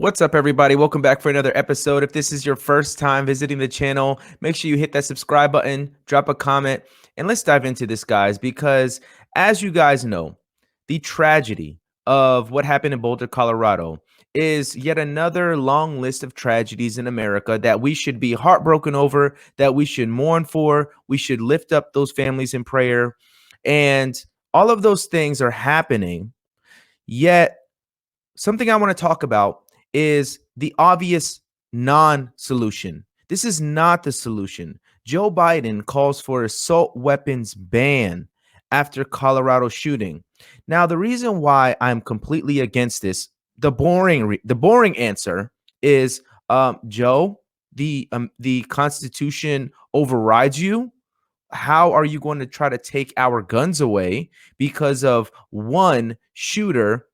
What's up, everybody? Welcome back for another episode. If this is your first time visiting the channel, make sure you hit that subscribe button, drop a comment, and let's dive into this, guys, because as you guys know, the tragedy of what happened in Boulder, Colorado is yet another long list of tragedies in America that we should be heartbroken over, that we should mourn for. We should lift up those families in prayer. And all of those things are happening, yet something I want to talk about is the obvious non-solution. This is not the solution. Joe Biden calls for assault weapons ban after Colorado shooting. Now, the reason why I'm completely against this, the boring answer is, Joe, the Constitution overrides you. How are you going to try to take our guns away because of one shooter?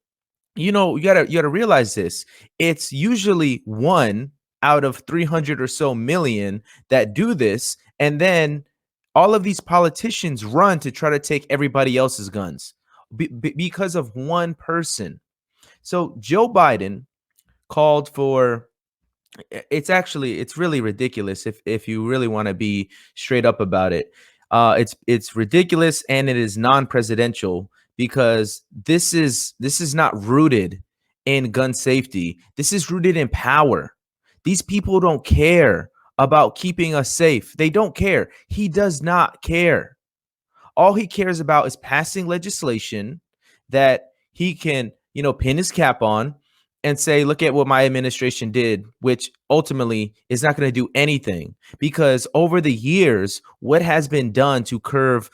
You gotta realize this. It's usually one out of 300 or so million that do this, and then all of these politicians run to try to take everybody else's guns because of one person. So Joe Biden called for, it's really ridiculous if you really want to be straight up about it. It's ridiculous, and it is non-presidential because this is not rooted in gun safety. This is rooted in power. These people don't care about keeping us safe. They don't care. He does not care. All he cares about is passing legislation that he can, pin his cap on and say, look at what my administration did, which ultimately is not going to do anything, because over the years, what has been done to curb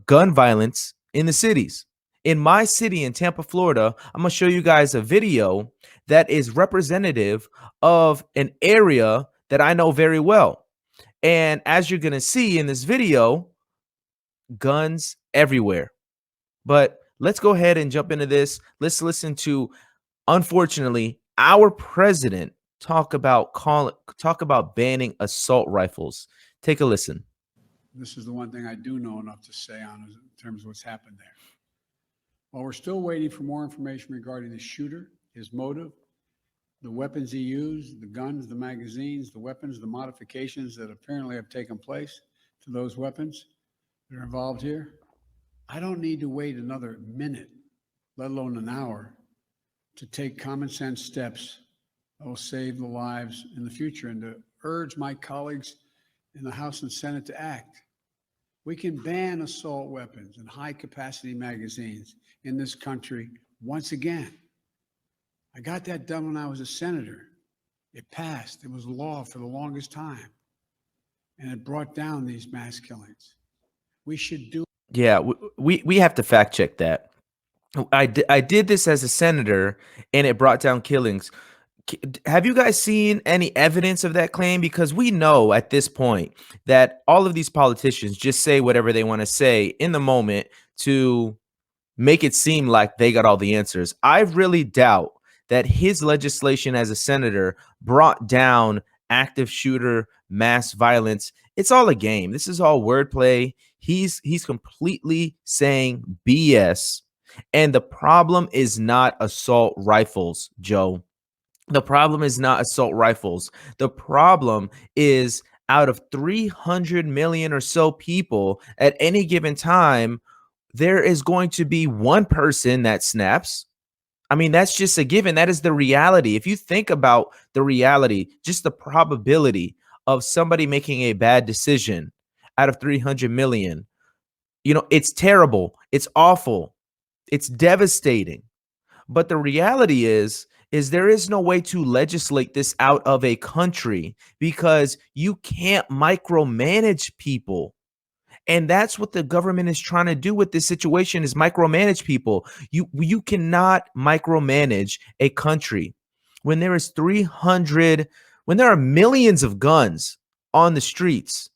gun violence in the cities? In my city in Tampa, Florida, I'm going to show you guys a video that is representative of an area that I know very well. And as you're going to see in this video, guns everywhere. But let's go ahead and jump into this. Let's listen to, unfortunately, our president talk about banning assault rifles. Take a listen. This is the one thing I do know enough to say on in terms of what's happened there. While we're still waiting for more information regarding the shooter, his motive, the weapons he used, the guns, the magazines, the weapons, the modifications that apparently have taken place to those weapons that are involved here, I don't need to wait another minute, let alone an hour, to take common sense steps that will save the lives in the future, and to urge my colleagues in the House and Senate to act. We can ban assault weapons and high capacity magazines in this country once again. I got that done when I was a senator. It passed. It was law for the longest time. And it brought down these mass killings. We should do. Yeah, we have to fact check that. I did this as a senator, and it brought down killings. Have you guys seen any evidence of that claim? Because we know at this point that all of these politicians just say whatever they want to say in the moment to make it seem like they got all the answers. I really doubt that his legislation as a senator brought down active shooter mass violence. It's all a game. This is all wordplay. He's completely saying BS. And the problem is not assault rifles, Joe. The problem is not assault rifles. The problem is, out of 300 million or so people at any given time, there is going to be one person that snaps. I mean, that's just a given. That is the reality. If you think about the reality, just the probability of somebody making a bad decision out of 300 million, it's terrible. It's awful. It's devastating. But the reality is there is no way to legislate this out of a country, because you can't micromanage people. And that's what the government is trying to do with this situation, is micromanage people. You cannot micromanage a country when there is 300, when there are millions of guns on the streets.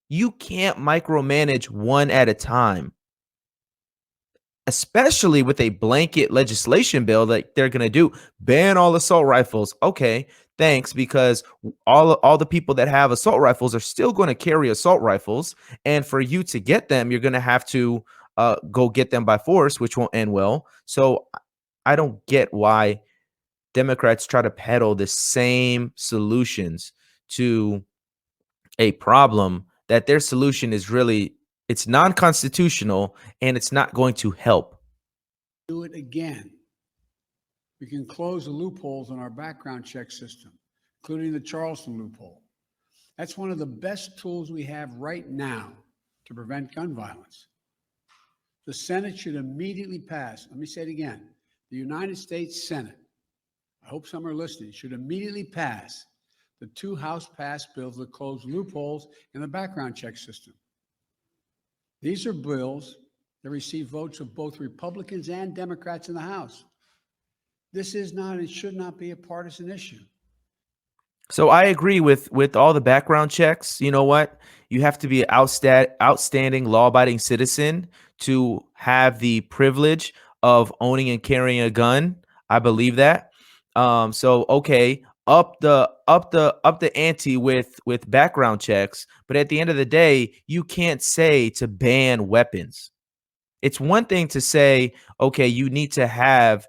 You can't micromanage one at a time, especially with a blanket legislation bill that they're going to do. Ban all assault rifles. Okay, thanks, because all the people that have assault rifles are still going to carry assault rifles. And for you to get them, you're going to have to go get them by force, which won't end well. So I don't get why Democrats try to peddle the same solutions to a problem that their solution is really, it's non-constitutional and it's not going to help. Do it again. We can close the loopholes in our background check system, including the Charleston loophole. That's one of the best tools we have right now to prevent gun violence. The Senate should immediately pass. Let me say it again. The United States Senate, I hope some are listening, should immediately pass the 2 House-passed bills that close loopholes in the background check system. These are bills that receive votes of both Republicans and Democrats in the House. This is not and should not be a partisan issue. So I agree with all the background checks. You know what? You have to be an outstanding law-abiding citizen to have the privilege of owning and carrying a gun. I believe that. So okay, up the ante with background checks, but at the end of the day, you can't say to ban weapons. It's one thing to say, okay, you need to have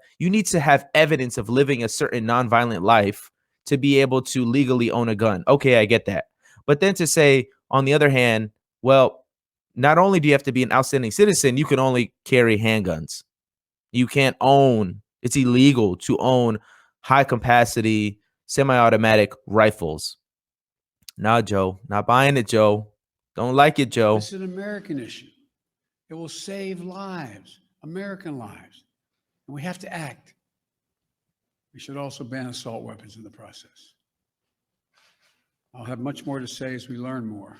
evidence of living a certain nonviolent life to be able to legally own a gun. Okay, I get that. But then to say, on the other hand, well, not only do you have to be an outstanding citizen, you can only carry handguns. You can't own, it's illegal to own high capacity semi-automatic rifles. Nah, Joe, not buying it, Joe. Don't like it, Joe. This is an American issue. It will save lives, American lives, and we have to act. We should also ban assault weapons in the process. I'll have much more to say as we learn more,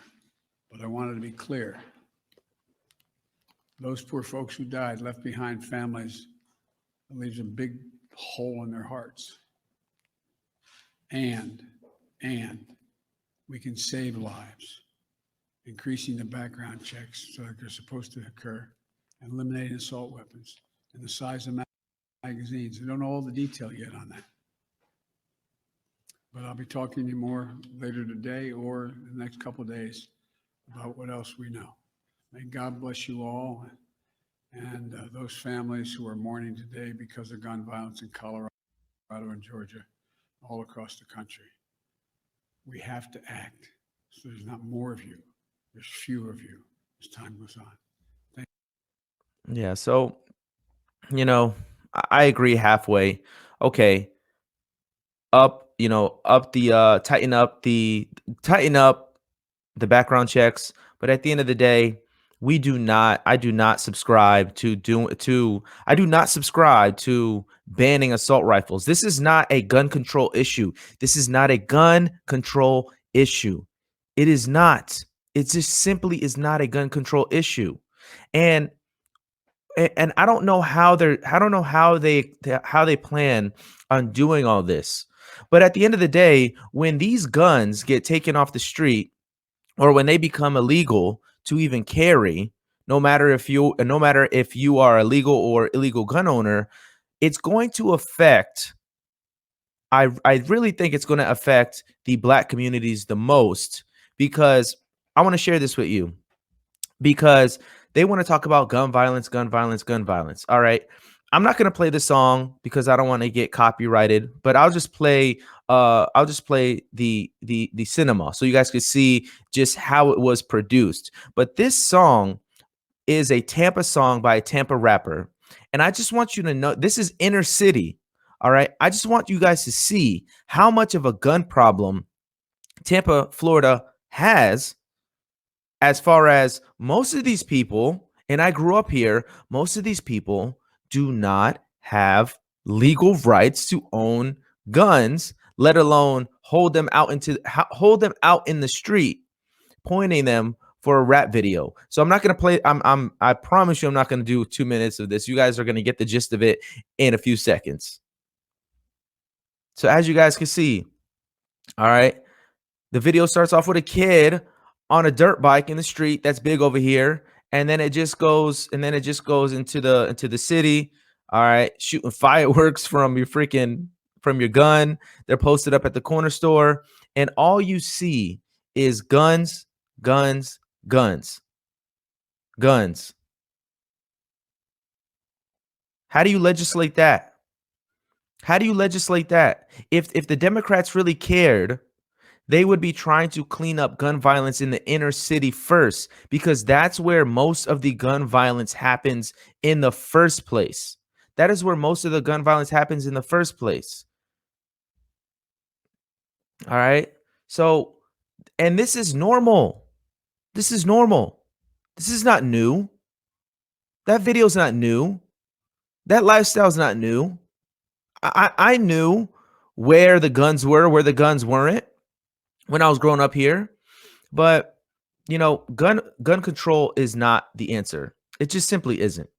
but I wanted to be clear. Those poor folks who died left behind families that leaves a big hole in their hearts. And we can save lives, increasing the background checks so that they're supposed to occur, and eliminating assault weapons and the size of magazines. I don't know all the detail yet on that. But I'll be talking to you more later today or in the next couple of days about what else we know. May God bless you all and those families who are mourning today because of gun violence in Colorado and Georgia, all across the country. We have to act so there's not more of you, there's fewer of you as time goes on. Thank you. Yeah, so I agree halfway. Okay, tighten up the background checks, but at the end of the day, I do not subscribe to banning assault rifles. This is not a gun control issue. This is not a gun control issue. It is not. It just simply is not a gun control issue. And and I don't know how they plan on doing all this. But at the end of the day, when these guns get taken off the street or when they become illegal to even carry, no matter if you are a legal or illegal gun owner, it's going to affect I really think it's going to affect the black communities the most, because I want to share this with you, because they want to talk about gun violence, gun violence, gun violence. All right. I'm not going to play the song because I don't want to get copyrighted, but I'll just play the cinema so you guys can see just how it was produced. But this song is a Tampa song by a Tampa rapper. And I just want you to know this is inner city. All right. I just want you guys to see how much of a gun problem Tampa, Florida has, as far as most of these people, and I grew up here, most of these people do not have legal rights to own guns, let alone hold them out in the street, pointing them for a rap video. So I'm not going to play. I promise you, I'm not going to do 2 minutes of this. You guys are going to get the gist of it in a few seconds. So as you guys can see, all right, the video starts off with a kid on a dirt bike in the street that's big over here, and then it just goes into the city. All right, shooting fireworks from your gun. They're posted up at the corner store, and all you see is guns, guns, guns, guns. How do you legislate that? How do you legislate that? If the Democrats really cared, they would be trying to clean up gun violence in the inner city first, because that's where most of the gun violence happens in the first place. That is where most of the gun violence happens in the first place. All right. So, and this is normal. This is normal. This is not new. That video's not new. That lifestyle's not new. I knew where the guns were, where the guns weren't when I was growing up here. But gun control is not the answer. It just simply isn't.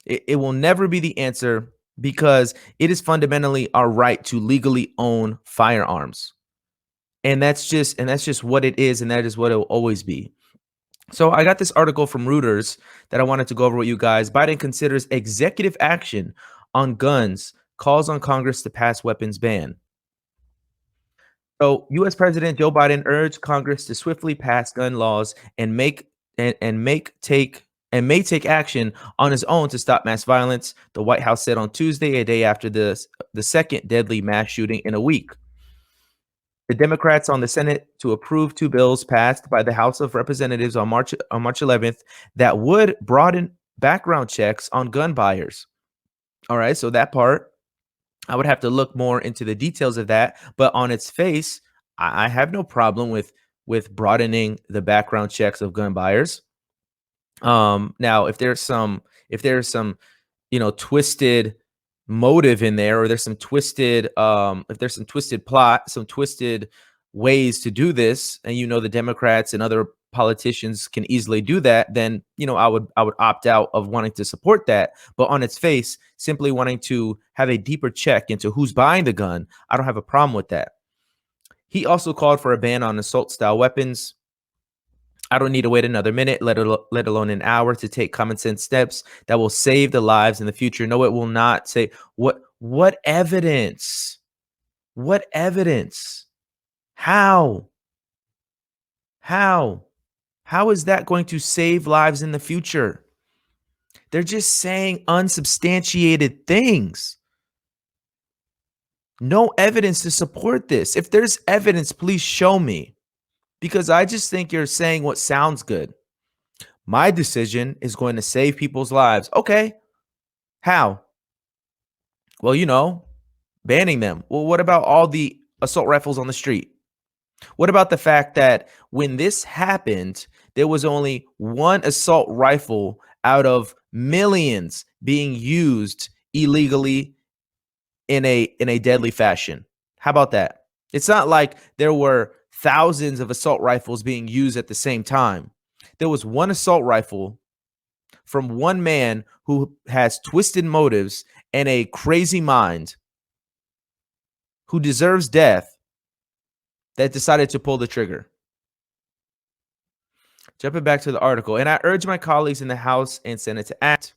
It will never be the answer because it is fundamentally our right to legally own firearms. And that's just what it is, and that is what it will always be. So I got this article from Reuters that I wanted to go over with you guys. Biden considers executive action on guns, calls on Congress to pass weapons ban. So US President Joe Biden urged Congress to swiftly pass gun laws and may take action on his own to stop mass violence, the White House said on Tuesday, a day after the second deadly mass shooting in a week. The Democrats on the Senate to approve two bills passed by the House of Representatives on March 11th that would broaden background checks on gun buyers. All right, so that part, I would have to look more into the details of that, but on its face, I have no problem with broadening the background checks of gun buyers. Now, if there's some twisted motive in there, or there's some twisted if there's some twisted plot, some twisted ways to do this, and the Democrats and other politicians can easily do that, then I would opt out of wanting to support that. But on its face, simply wanting to have a deeper check into who's buying the gun, I don't have a problem with that. He also called for a ban on assault style weapons. I don't need to wait another minute, let alone an hour, to take common sense steps that will save the lives in the future. No, it will not. Say what evidence? What evidence? How? How? How is that going to save lives in the future? They're just saying unsubstantiated things. No evidence to support this. If there's evidence, please show me, because I just think you're saying what sounds good. My decision is going to save people's lives. Okay. How? Well, banning them. Well, what about all the assault rifles on the street? What about the fact that when this happened, there was only one assault rifle out of millions being used illegally in a deadly fashion? How about that? It's not like there were thousands of assault rifles being used at the same time. There was one assault rifle from one man who has twisted motives and a crazy mind, who deserves death, that decided to pull the trigger. Jumping back to the article, and I urge my colleagues in the House and Senate to act.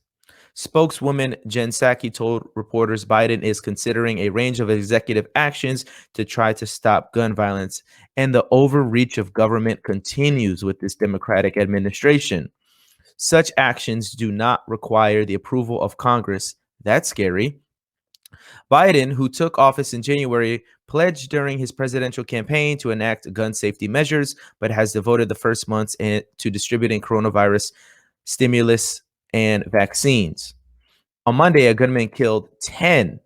Spokeswoman Jen Psaki told reporters Biden is considering a range of executive actions to try to stop gun violence, and the overreach of government continues with this Democratic administration. Such actions do not require the approval of Congress. That's scary. Biden, who took office in January, pledged during his presidential campaign to enact gun safety measures, but has devoted the first months to distributing coronavirus stimulus and vaccines. On Monday, a gunman killed 10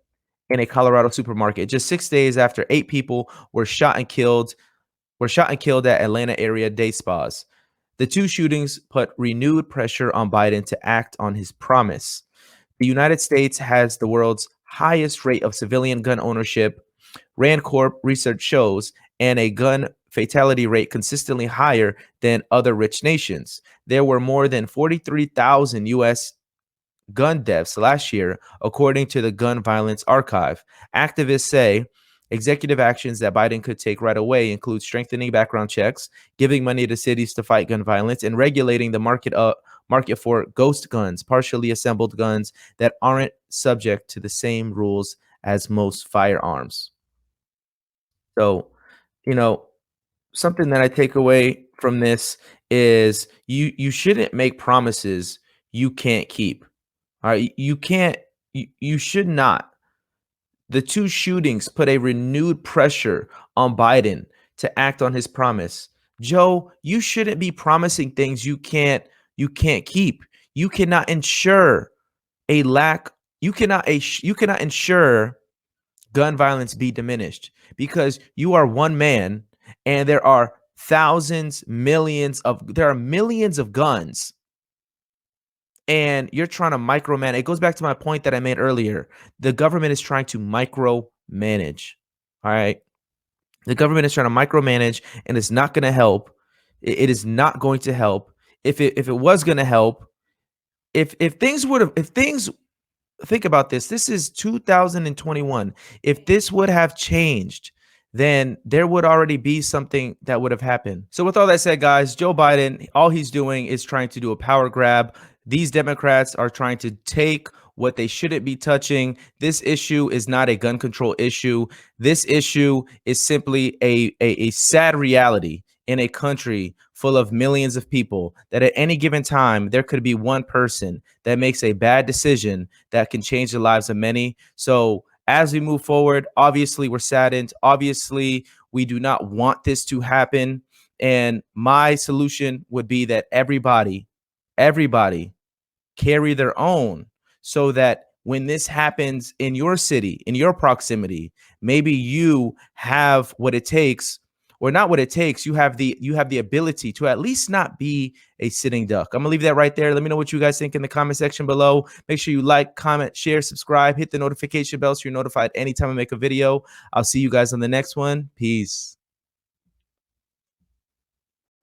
in a Colorado supermarket, just 6 days after 8 people were shot and killed at Atlanta area day spas. The two shootings put renewed pressure on Biden to act on his promise. The United States has the world's highest rate of civilian gun ownership, Rand Corp research shows, and a gun fatality rate consistently higher than other rich nations. There were more than 43,000 U.S. gun deaths last year, according to the Gun Violence Archive. Activists say executive actions that Biden could take right away include strengthening background checks, giving money to cities to fight gun violence, and regulating the market for ghost guns, partially assembled guns that aren't subject to the same rules as most firearms. So, you know, something that I take away from this is you shouldn't make promises you can't keep. All right, you can't you should not The two shootings put a renewed pressure on Biden to act on his promise. Joe, you shouldn't be promising things you can't keep. You cannot ensure a lack you cannot ensure gun violence be diminished because you are one man and there are millions of guns, and you're trying to micromanage. It goes back to my point that I made earlier. The government is trying to micromanage. All right. The government is trying to micromanage, and it's not going to help. It is not going to help. If it was going to help, if things would have if things think about this. This is 2021. If this would have changed, then there would already be something that would have happened. So, with all that said, guys, Joe Biden, all he's doing is trying to do a power grab. These Democrats are trying to take what they shouldn't be touching. This issue is not a gun control issue. This issue is simply a sad reality in a country full of millions of people, that at any given time, there could be one person that makes a bad decision that can change the lives of many. So as we move forward, obviously we're saddened. Obviously, we do not want this to happen. And my solution would be that everybody carry their own, so that when this happens in your city, in your proximity, maybe you have what it takes, or not what it takes, you have the ability to at least not be a sitting duck. I'm gonna leave that right there. Let me know what you guys think in the comment section below. Make sure you like, comment, share, subscribe, hit the notification bell so you're notified anytime I make a video. I'll see you guys on the next one. Peace.